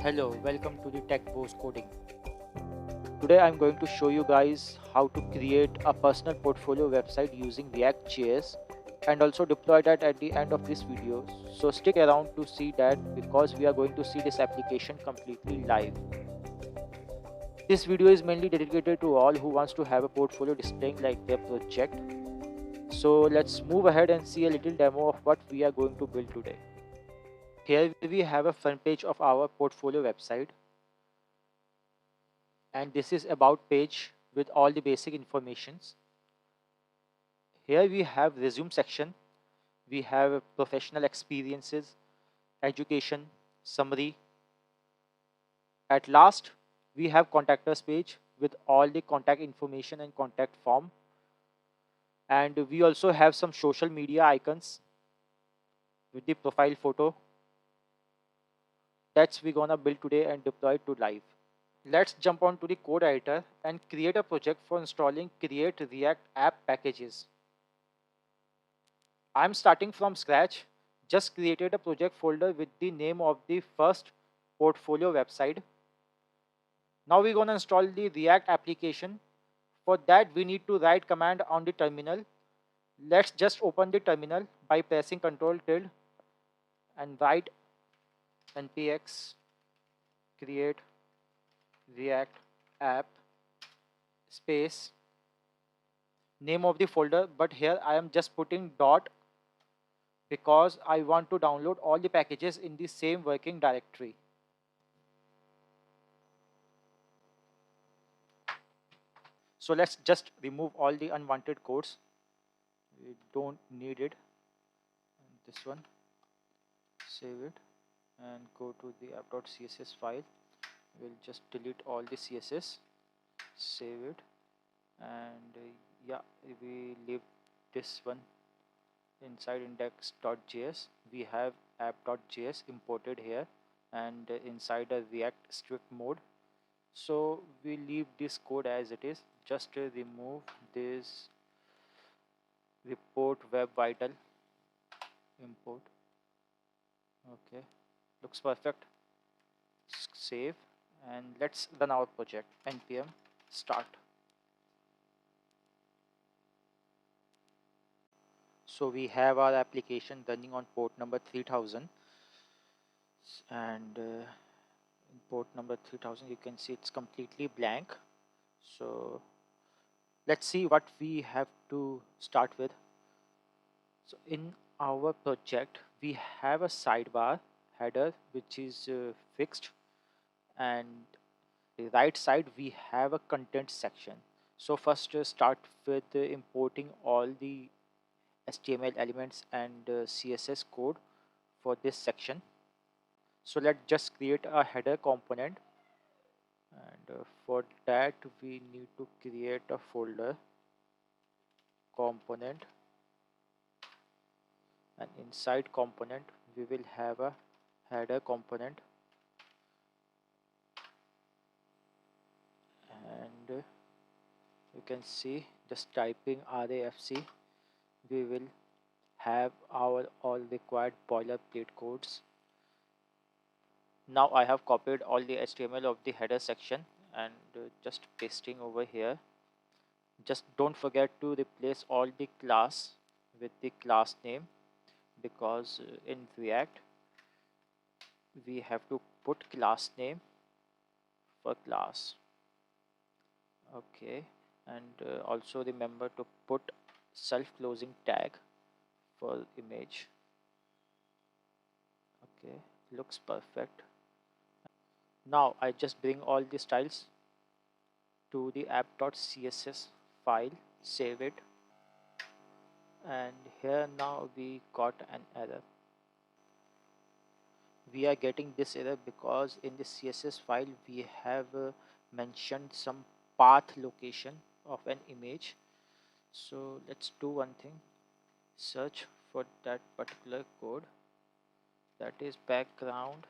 Hello, welcome to the Tech Post Coding. Today I'm going to show you guys how to create a personal portfolio website using React.js and also deploy that at the end of this video. So stick around to see that because we are going to see this application completely live. This video is mainly dedicated to all who wants to have a portfolio displaying like their project. So let's move ahead and see a little demo of what we are going to build today. Here we have a front page of our portfolio website, and this is about page with all the basic informations. Here we have resume section, we have professional experiences, education, summary. At last we have contact us page with all the contact information and contact form, and we also have some social media icons with the profile photo. That's we gonna build today and deploy it to live. Let's jump on to the code editor and create a project for installing create react app packages. I'm starting from scratch. Just created a project folder with the name of the first portfolio website. Now we're going to install the React application. For that, we need to write command on the terminal. Let's just open the terminal by pressing Ctrl tilde and write npx create react app space name of the folder, but here I am just putting dot because I want to download all the packages in the same working directory. So let's just remove all the unwanted codes. We don't need it. And this one, save it and go to the app.css file. We'll just delete all the CSS, save it, and yeah, we leave this one inside index.js. We have app.js imported here and inside a React strict mode. So we leave this code as it is. Just remove this report web vital import. Okay, looks perfect. Save and let's run our project. Npm start. So we have our application running on port number 3000, and in port number 3000 you can see it's completely blank. So let's see what we have to start with. So in our project we have a sidebar header which is fixed, and the right side we have a content section. So first start with importing all the HTML elements and CSS code for this section. So let's just create a header component, and for that we need to create a folder component, and inside component we will have a header component, and you can see just typing RAFC we will have our all required boilerplate codes. Now I have copied all the HTML of the header section and just pasting over here. Just don't forget to replace all the class with the class name, because in React we have to put class name for class. Okay, and also remember to put self-closing tag for image. Okay, looks perfect. Now I just bring all the styles to the app.css file, save it, and here now we got an error. We are getting this error because in the CSS file we have mentioned some path location of an image. So let's do one thing, search for that particular code, that is background,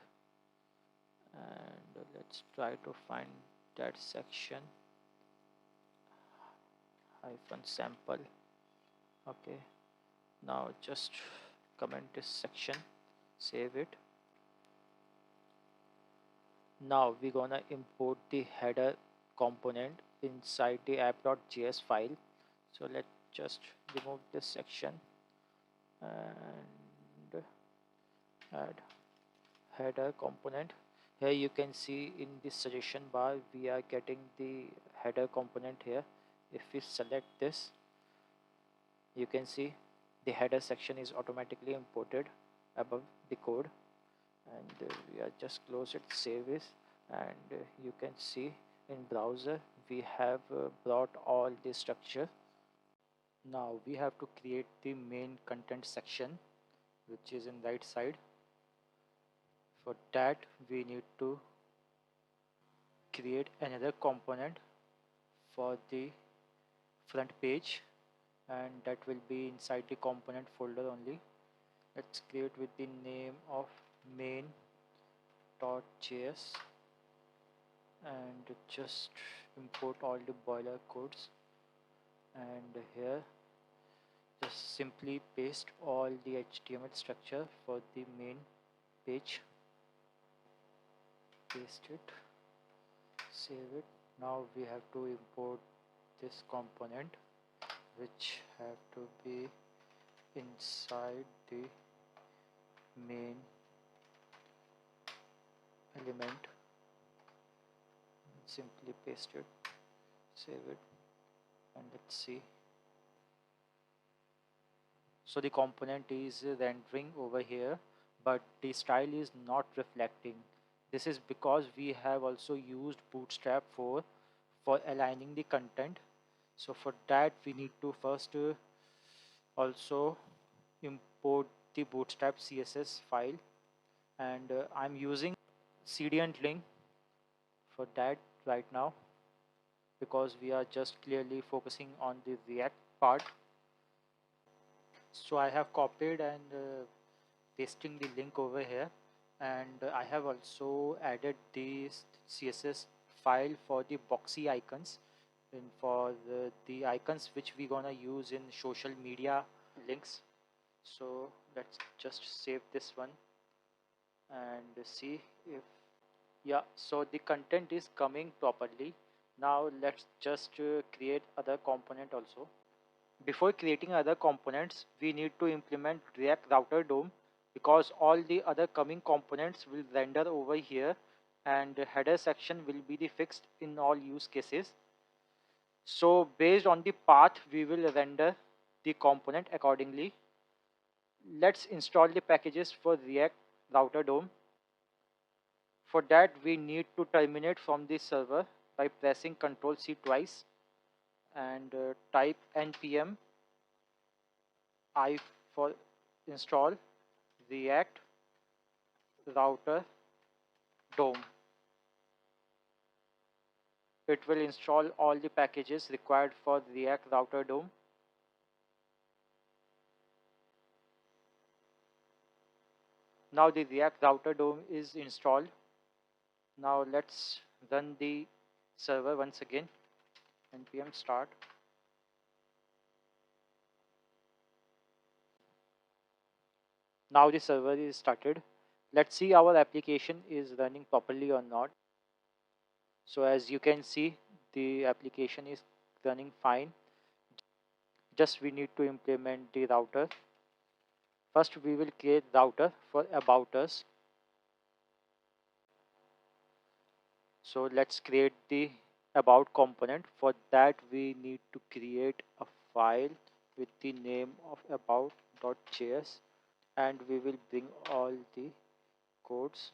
and let's try to find that section -sample. Okay, now just comment this section, save it, Now we're gonna import the header component inside the app.js file. So let's just remove this section and add header component. Here you can see in the suggestion bar we are getting the header component here. If we select this, you can see the header section is automatically imported above the code, and we are just close it, save it, and you can see in browser we have brought all the structure. Now we have to create the main content section, which is in right side. For that we need to create another component for the front page, and that will be inside the component folder only. Let's create with the name of main.js and just import all the boiler codes, and here just simply paste all the HTML structure for the main page. Paste it, save it. Now we have to import this component, which have to be inside the main element. Simply paste it, save it, and let's see. So the component is rendering over here, but the style is not reflecting. This is because we have also used Bootstrap for aligning the content. So for that we need to first also import the Bootstrap CSS file, and I'm using cdn link for that right now, because we are just clearly focusing on the React part. So I have copied and pasting the link over here, and I have also added the CSS file for the boxy icons and for the icons which we gonna use in social media links. So let's just save this one and see if, yeah, so the content is coming properly. Now let's just create other component also. Before creating other components, we need to implement React Router DOM, because all the other coming components will render over here, and the header section will be the fixed in all use cases. So based on the path, we will render the component accordingly. Let's install the packages for React Router DOM. For that, we need to terminate from the server by pressing Ctrl C twice and type npm I for install React Router DOM. It will install all the packages required for React Router DOM. Now the React Router DOM is installed. Now let's run the server once again. npm start. Now the server is started. Let's see our application is running properly or not. So as you can see, the application is running fine. Just we need to implement the router. First we will create router for about us. So let's create the about component. For that we need to create a file with the name of about.js, and we will bring all the codes,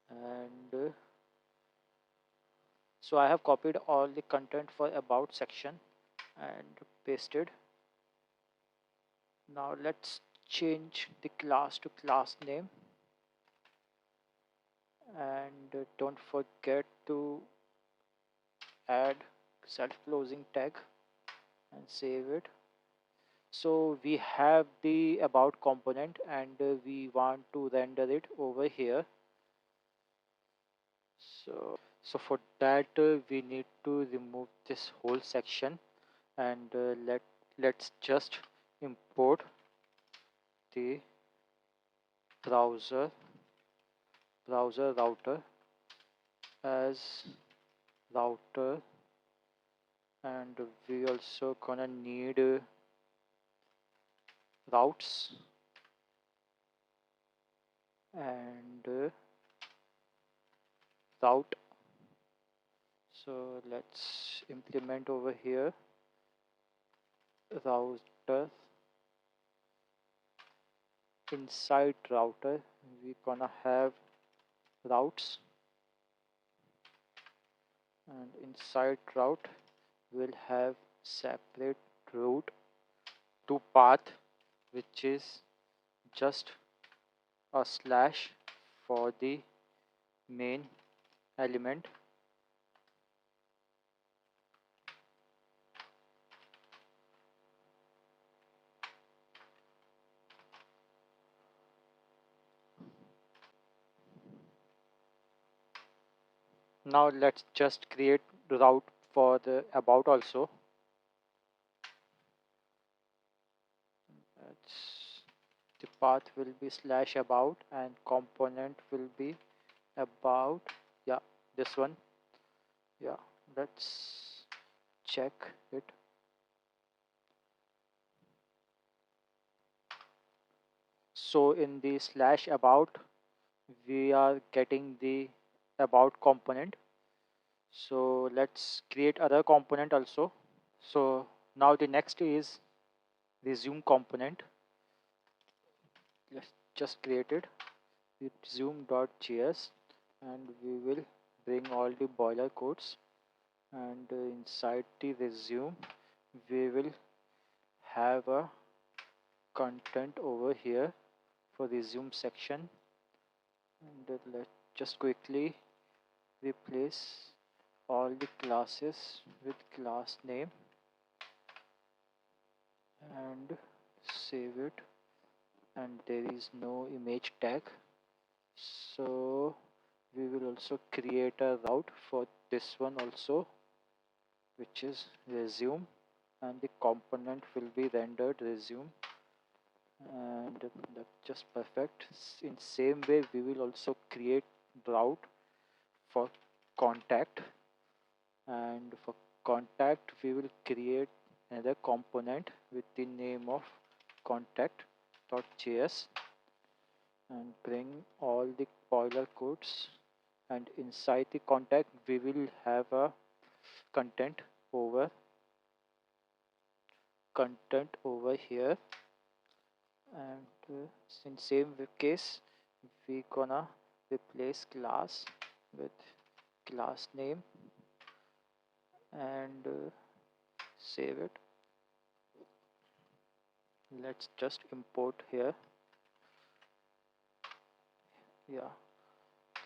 and so I have copied all the content for about section and pasted. Now let's change the class to class name, and don't forget to add self-closing tag and save it. So we have the about component, and we want to render it over here. So for that we need to remove this whole section, and let's just import the browser router as router, and we also gonna need routes and route. So let's implement over here router. Inside router we gonna have routes, and inside route we'll have separate route to path, which is just a slash for the main element. Now let's just create route for the about also. That's, the path will be slash about and component will be about, yeah, this one. Yeah, let's check it. So in the slash about we are getting the about component. So let's create other component also. So now the next is resume component. Let's just create it with resume.js, and we will bring all the boiler codes, and inside the resume we will have a content over here for resume section, and let's just quickly replace all the classes with class name and save it, and there is no image tag. So we will also create a route for this one also, which is resume, and the component will be rendered resume, and that's just perfect. In same way we will also create route for contact, and for contact we will create another component with the name of contact.js, and bring all the boiler codes, and inside the contact we will have a content over here, and in same case we gonna replace class with class name, and save it. Let's just import here. Yeah,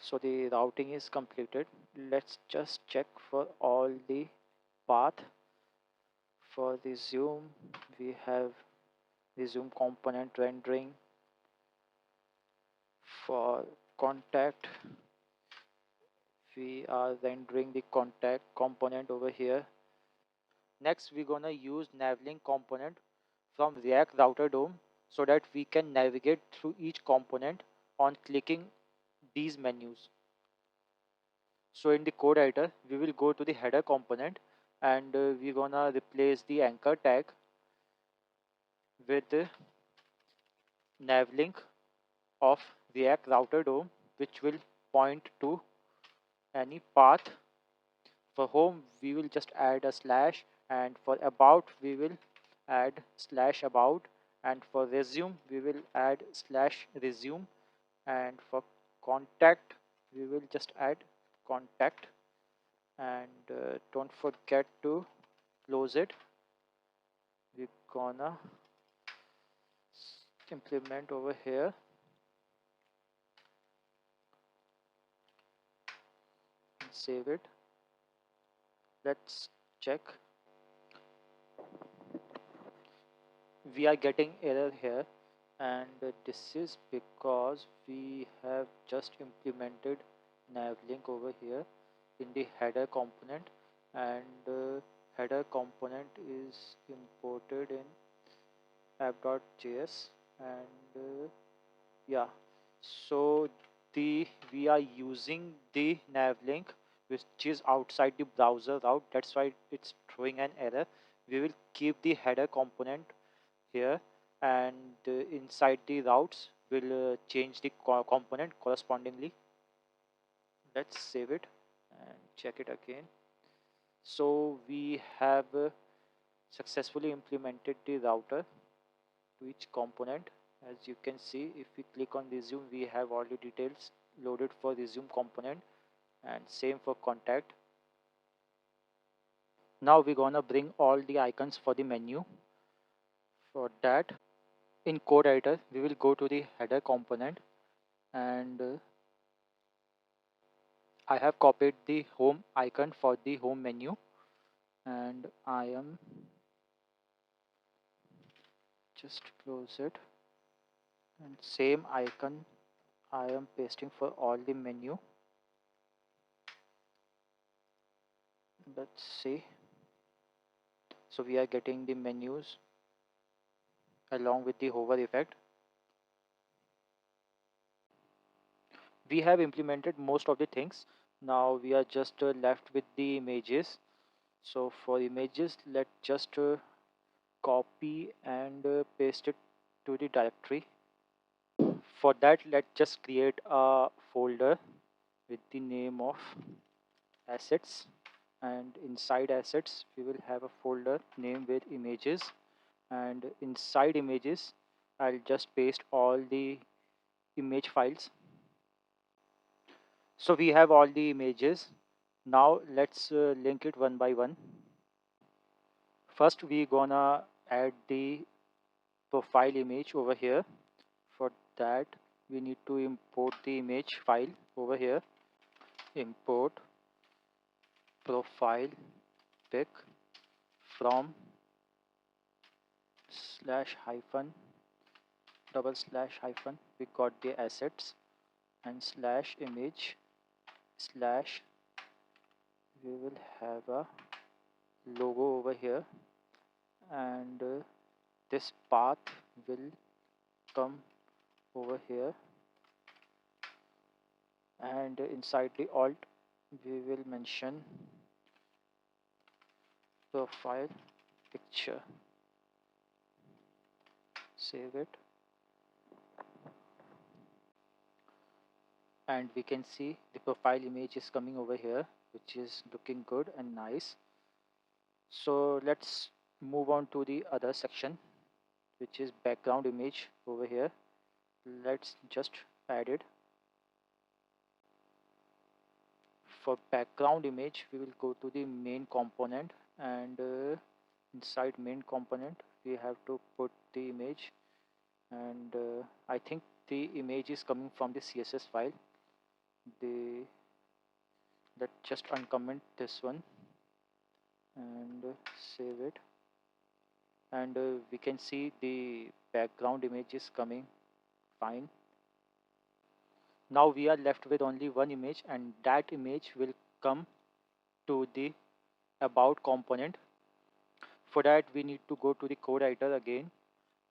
so the routing is completed. Let's just check for all the path. For the zoom we have the zoom component rendering. For contact we are rendering the contact component over here. Next we're gonna use navlink component from React Router DOM, so that we can navigate through each component on clicking these menus. So in the code editor we will go to the header component, and we're gonna replace the anchor tag with the navlink of React Router DOM, which will point to any path. For home we will just add a slash, and for about we will add slash about, and for resume we will add slash resume, and for contact we will just add contact, and don't forget to close it. We're gonna implement over here and save it. Let's check. We are getting error here, and this is because we have just implemented navlink over here in the header component, and header component is imported in app.js, and yeah, so the we are using the navlink which is outside the browser route. That's why it's throwing an error. We will keep the header component here, and inside the routes we'll change the component correspondingly. Let's save it and check it again. So we have successfully implemented the router to each component. As you can see, if we click on resume, we have all the details loaded for resume component, and same for contact. Now we're gonna bring all the icons for the menu. For that, in code editor we will go to the header component, and I have copied the home icon for the home menu, and I am just close it, and same icon I am pasting for all the menu. Let's see. So we are getting the menus along with the hover effect. We have implemented most of the things. Now we are just left with the images. So for images, let's just copy and paste it to the directory. For that, let's just create a folder with the name of assets, and inside assets we will have a folder name with images, and inside images I'll just paste all the image files. So we have all the images. Now let's link it one by one. First we gonna add the profile image over here. For that we need to import the image file over here. Import profile pic from slash hyphen double slash hyphen, we got the assets, and slash image slash, we will have a logo over here, and this path will come over here, and inside the alt we will mention profile picture. Save it, and we can see the profile image is coming over here, which is looking good and nice. So let's move on to the other section, which is background image over here. Let's just add it. For background image we will go to the main component, and inside main component we have to put the image, and I think the image is coming from the CSS file. Let's just uncomment this one and save it, and we can see the background image is coming fine. Now we are left with only one image, and that image will come to the about component. For that we need to go to the code editor again,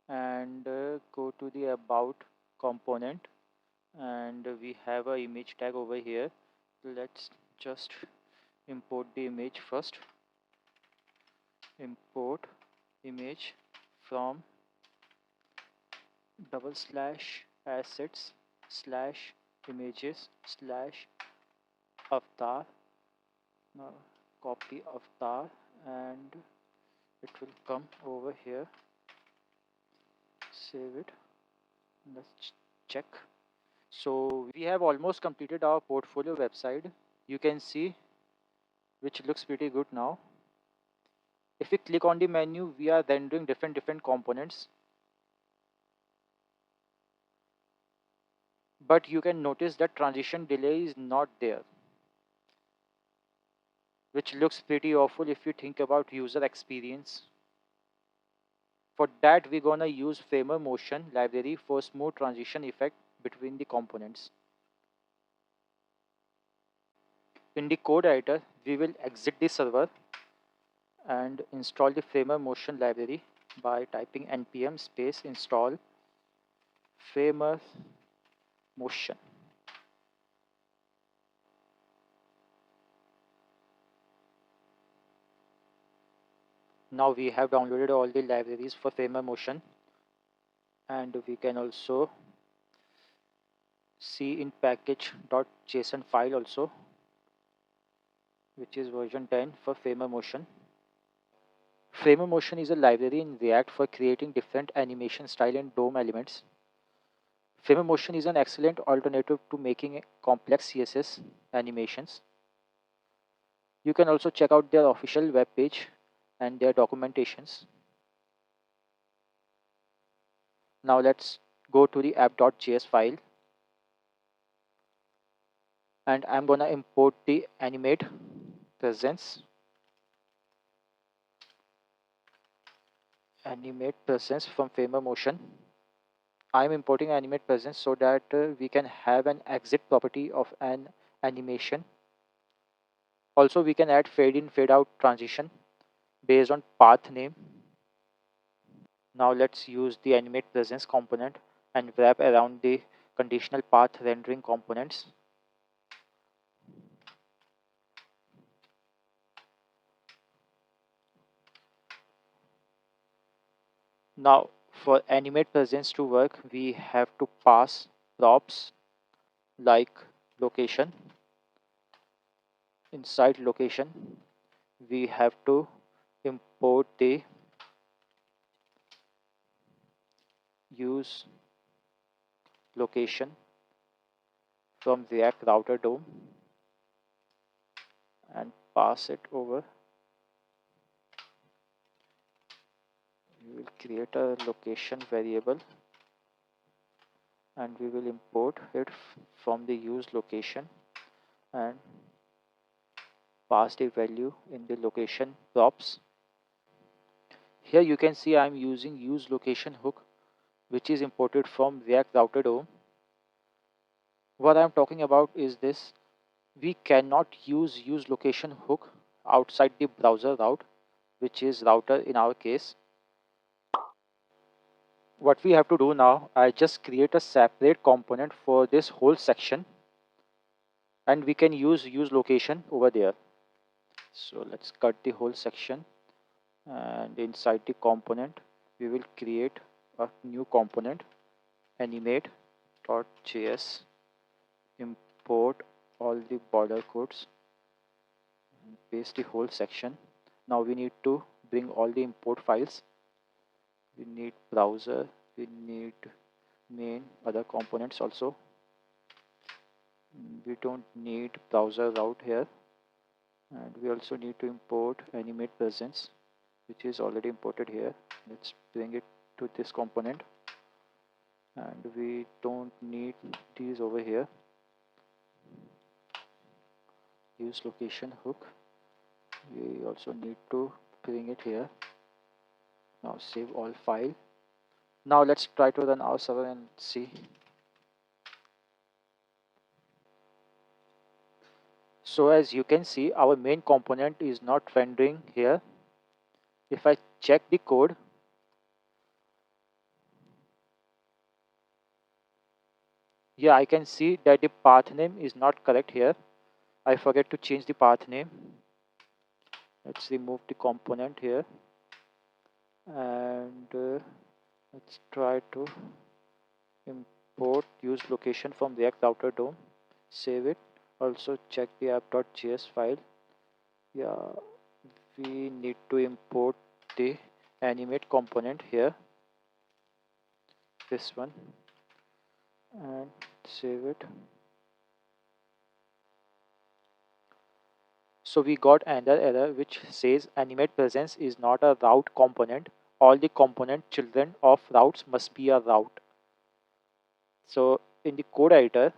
and go to the about component, and we have a image tag over here. Let's just import the image first. Import image from double slash assets slash images slash avatar. Now copy avatar, and it will come over here. Save it. Let's check. So we have almost completed our portfolio website. You can see, which looks pretty good now. If we click on the menu, we are rendering different components, but you can notice that transition delay is not there, which looks pretty awful if you think about user experience. For that we're gonna use framer motion library for smooth transition effect between the components. In the code editor we will exit the server and install the framer motion library by typing npm space install framer motion. Now we have downloaded all the libraries for Framer Motion, and we can also see in package.json file also, which is version 10 for Framer Motion. Framer Motion is a library in React for creating different animation style and DOM elements. Framer Motion is an excellent alternative to making complex CSS animations. You can also check out their official web page and their documentations. Now let's go to the app.js file, and I'm gonna import the animate presence from Framer Motion. I'm importing animate presence so that we can have an exit property of an animation. Also, we can add fade in, fade out transition based on path name. Now let's use the animate presence component and wrap around the conditional path rendering components. Now for animate presence to work, we have to pass props like location. Inside location, we have to import the use location from React router DOM and pass it over. We will create a location variable and we will import it from the use location and pass the value in the location props. Here you can see I'm using use location hook, which is imported from React router DOM. What I'm talking about is this: we cannot use location hook outside the browser route, which is router in our case. What we have to do now, I just create a separate component for this whole section, and we can use location over there. So let's cut the whole section, and inside the component we will create a new component, animate.js, import all the border codes, paste the whole section. Now we need to bring all the import files. We need browser, we need main, other components also. We don't need browser route here, and we also need to import animate presence, which is already imported here. Let's bring it to this component, and we don't need these over here. Use location hook, we also need to bring it here. Now save all file. Now let's try to run our server and see. So as you can see, our main component is not rendering here. If I check the code, yeah, I can see that the path name is not correct here. I forget to change the path name. Let's remove the component here, and let's try to import use location from React router DOM. Save it. Also check the app.js file. Yeah, we need to import the animate component here, this one, and save it. So we got another error which says animate presence is not a route component. All the component children of routes must be a route. So in the code editor,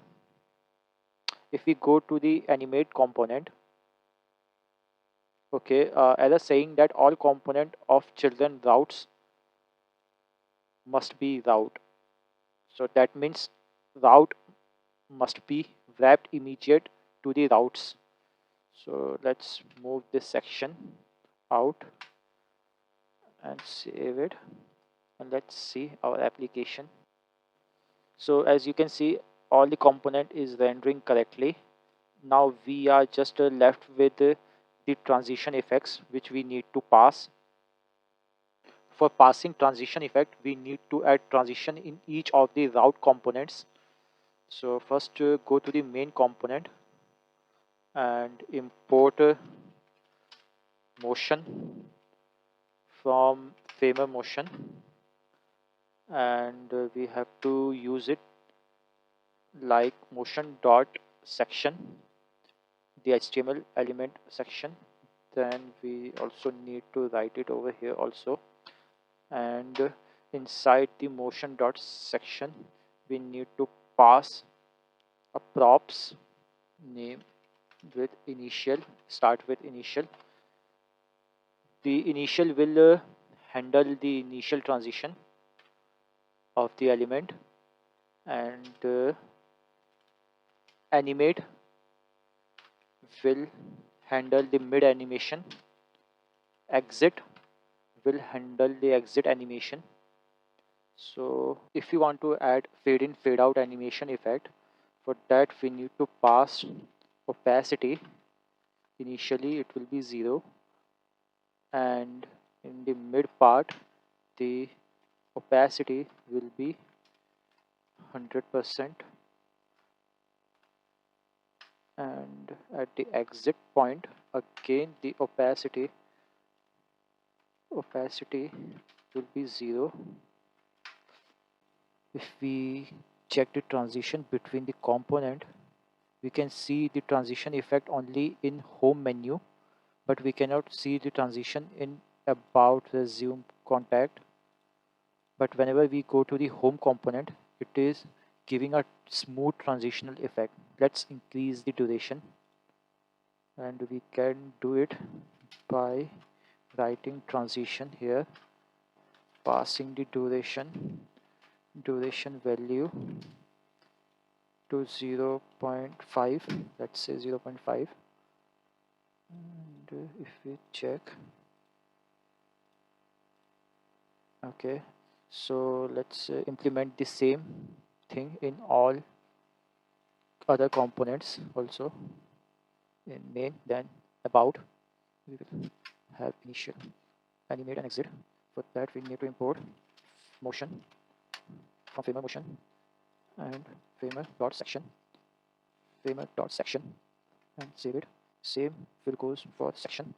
if we go to the animate component, okay, error saying that all component of children routes must be route. So that means route must be wrapped immediate to the routes. So let's move this section out and save it, and let's see our application. So as you can see, all the component is rendering correctly. Now we are just left with the transition effects which we need to pass. for passing transition effect, we need to add transition in each of the route components. So first go to the main component and import motion from framer motion, and we have to use it like motion dot section, the HTML element section. Then we also need to write it over here also, and inside the motion dot section we need to pass a props name with initial, start with initial. The initial will handle the initial transition of the element, and animate will handle the mid animation, exit will handle the exit animation. So if you want to add fade in fade out animation effect, for that we need to pass opacity. Initially it will be 0, and in the mid part the opacity will be 100%, and at the exit point again the opacity will be 0. If we check the transition between the component, we can see the transition effect only in home menu, but we cannot see the transition in about, resume, contact. But whenever we go to the home component, it is giving a smooth transitional effect. Let's increase the duration, and we can do it by writing transition here, passing the duration value to 0.5, let's say 0.5. And if we check, okay, so let's implement the same thing in all other components also. In main, then about, we will have initial, animate, and exit. For that we need to import motion from framer motion, and framer dot section, and save it. Same will goes for section,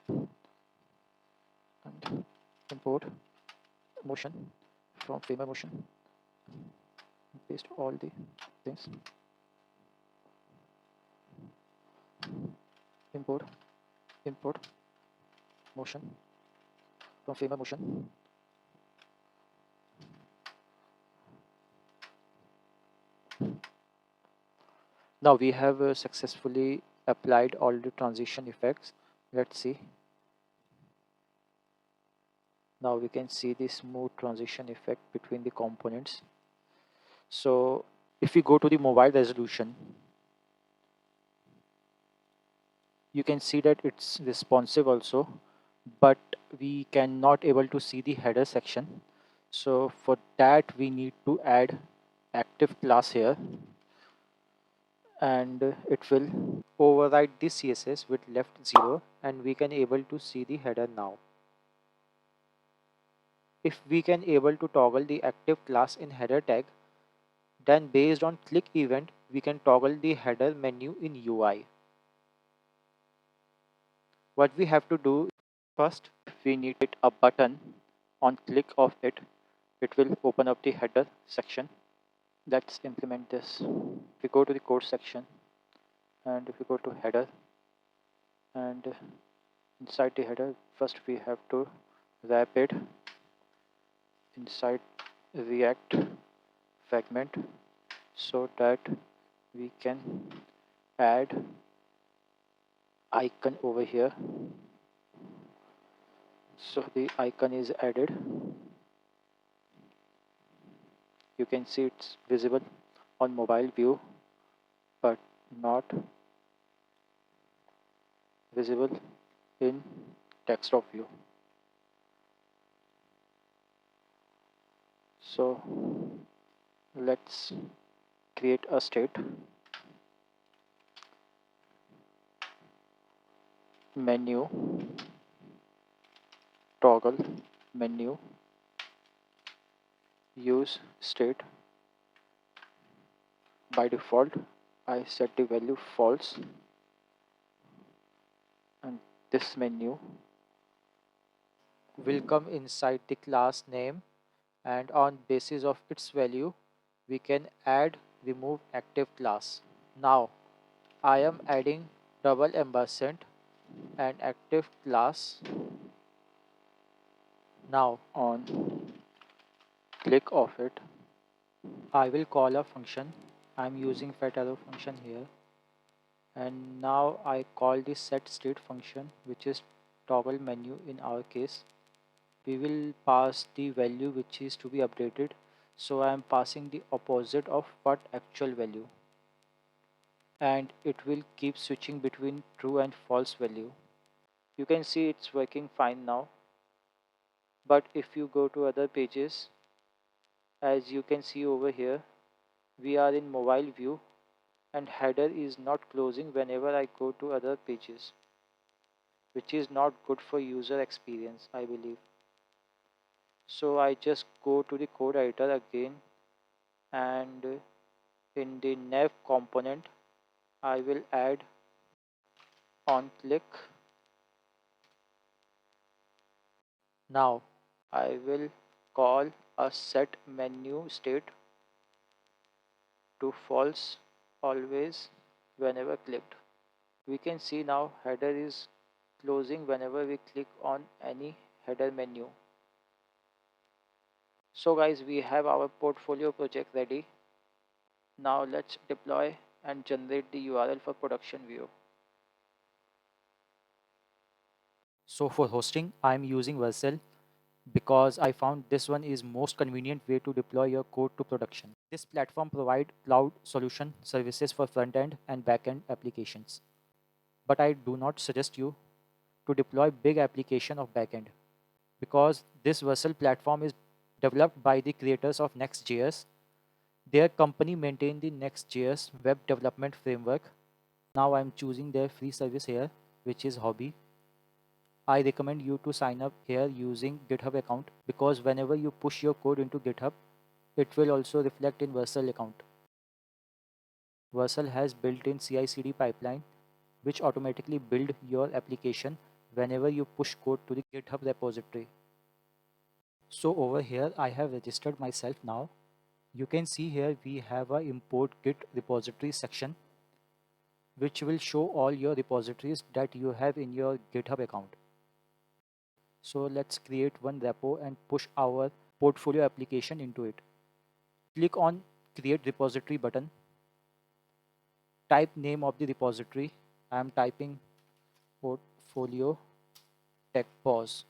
and import motion from framer motion, paste all the things, import motion from framer motion. Now we have successfully applied all the transition effects. Let's see. Now we can see the smooth transition effect between the components. So if we go to the mobile resolution, you can see that it's responsive also, but we cannot able to see the header section. So for that we need to add active class here, and it will override the CSS with left 0, and we can able to see the header now. If we can able to toggle the active class in header tag, then based on click event we can toggle the header menu in UI. What we have to do, first we need it a button. On click of it, it will open up the header section. Let's implement this. If we go to the code section, and if we go to header, and inside the header, first we have to wrap it inside React fragment, so that we can add icon over here. So the icon is added. You can see it's visible on mobile view, but not visible in desktop view. So let's create a state, menu toggle menu, use state. By default, I set the value false, and this menu will come inside the class name, and on basis of its value we can add remove active class. Now I am adding double ampersand and active class. Now on click of it, I will call a function. I am using fat arrow function here, and now I call the set state function, which is toggle menu in our case. We will pass the value which is to be updated, so I am passing the opposite of what actual value, and it will keep switching between true and false value. You can see it's working fine now, but if you go to other pages, as you can see over here, we are in mobile view and header is not closing whenever I go to other pages, which is not good for user experience, I believe. So I just go to the code editor again, and in the nav component I will add on click. Now I will call a set menu state to false always whenever clicked. We can see now header is closing whenever we click on any header menu. So guys, we have our portfolio project ready. Now let's deploy and generate the URL for production view. So for hosting, I'm using Vercel because I found this one is most convenient way to deploy your code to production. This platform provides cloud solution services for front-end and back-end applications. But I do not suggest you to deploy big application of back-end, because this Vercel platform is developed by the creators of nextjs. Their company maintains the nextjs web development framework. Now I'm choosing their free service here, which is hobby. I recommend you to sign up here using GitHub account, because whenever you push your code into GitHub, it will also reflect in Vercel account. Vercel has built-in CI/CD pipeline which automatically build your application whenever you push code to the GitHub repository. So over here I have registered myself now. You can see here we have a import git repository section which will show all your repositories that you have in your GitHub account. So let's create one repo and push our portfolio application into it. Click on create repository button. Type name of the repository. I am typing portfolio tech pause.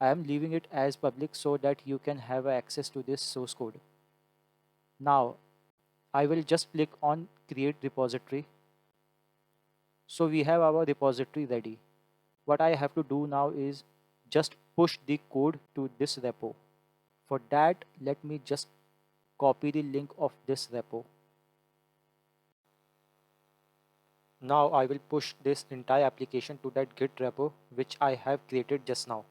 I am leaving it as public so that you can have access to this source code. Now I will just click on create repository. So we have our repository ready. What I have to do now is just push the code to this repo. For that, let me just copy the link of this repo. Now I will push this entire application to that git repo which I have created just now.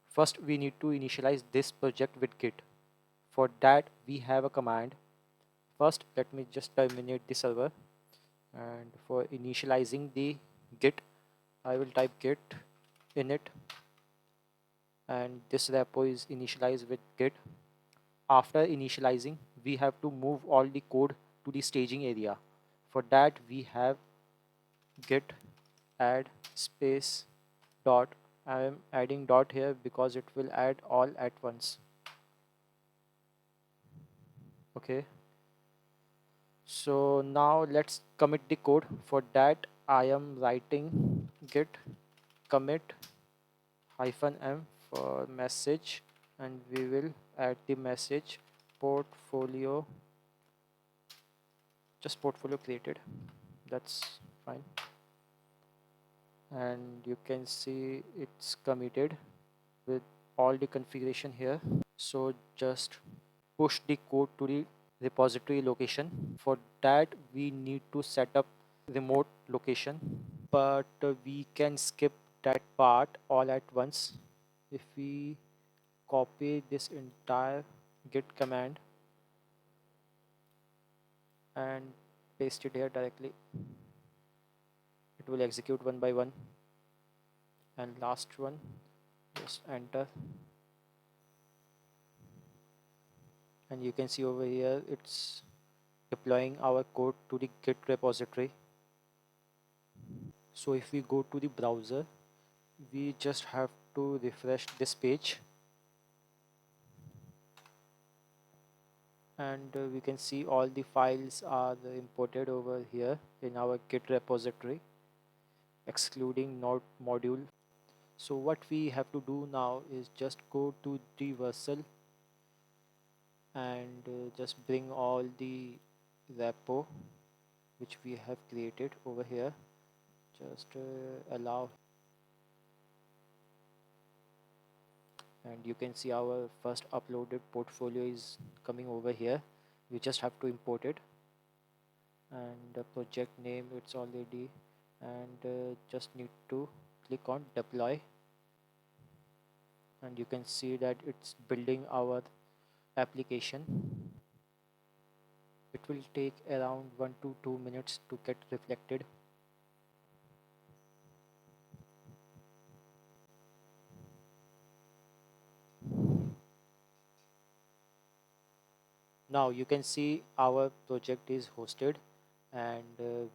First, we need to initialize this project with git. For that, we have a command. First, let me just terminate the server. And for initializing the git, I will type git init, and this repo is initialized with git. After initializing, we have to move all the code to the staging area. For that, we have git add space dot. I am adding dot here because it will add all at once. Okay. So now let's commit the code. For that, I am writing git commit -m for message, and we will add the message portfolio, just portfolio created. That's fine. And you can see it's committed with all the configuration here. So just push the code to the repository location. For that, we need to set up remote location. but we can skip that part all at once if we copy this entire git command and paste it here directly. It will execute one by one. And last one, just enter, and you can see over here it's deploying our code to the git repository. So if we go to the browser, we just have to refresh this page, and we can see all the files are imported over here in our git repository, excluding node module. So what we have to do now is just go to the Vercel and just bring all the repo which we have created over here. Just allow, and you can see our first uploaded portfolio is coming over here. We just have to import it, and the project name it's already, and just need to click on deploy, and you can see that it's building our application. It will take around 1 to 2 minutes to get reflected. Now you can see our project is hosted, and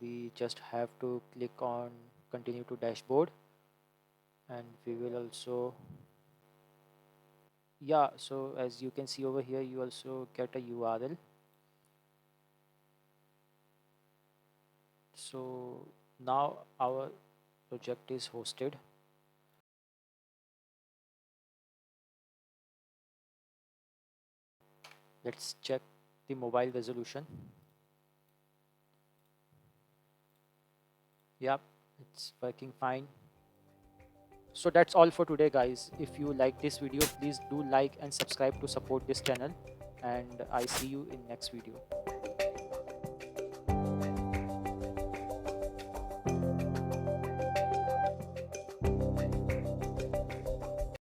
we just have to click on continue to dashboard, and we will also, yeah, so as you can see over here you also get a URL. So now our project is hosted. Let's check the mobile resolution. Yep, it's working fine. So that's all for today, guys. If you like this video, please do like and subscribe to support this channel, and I see you in next video.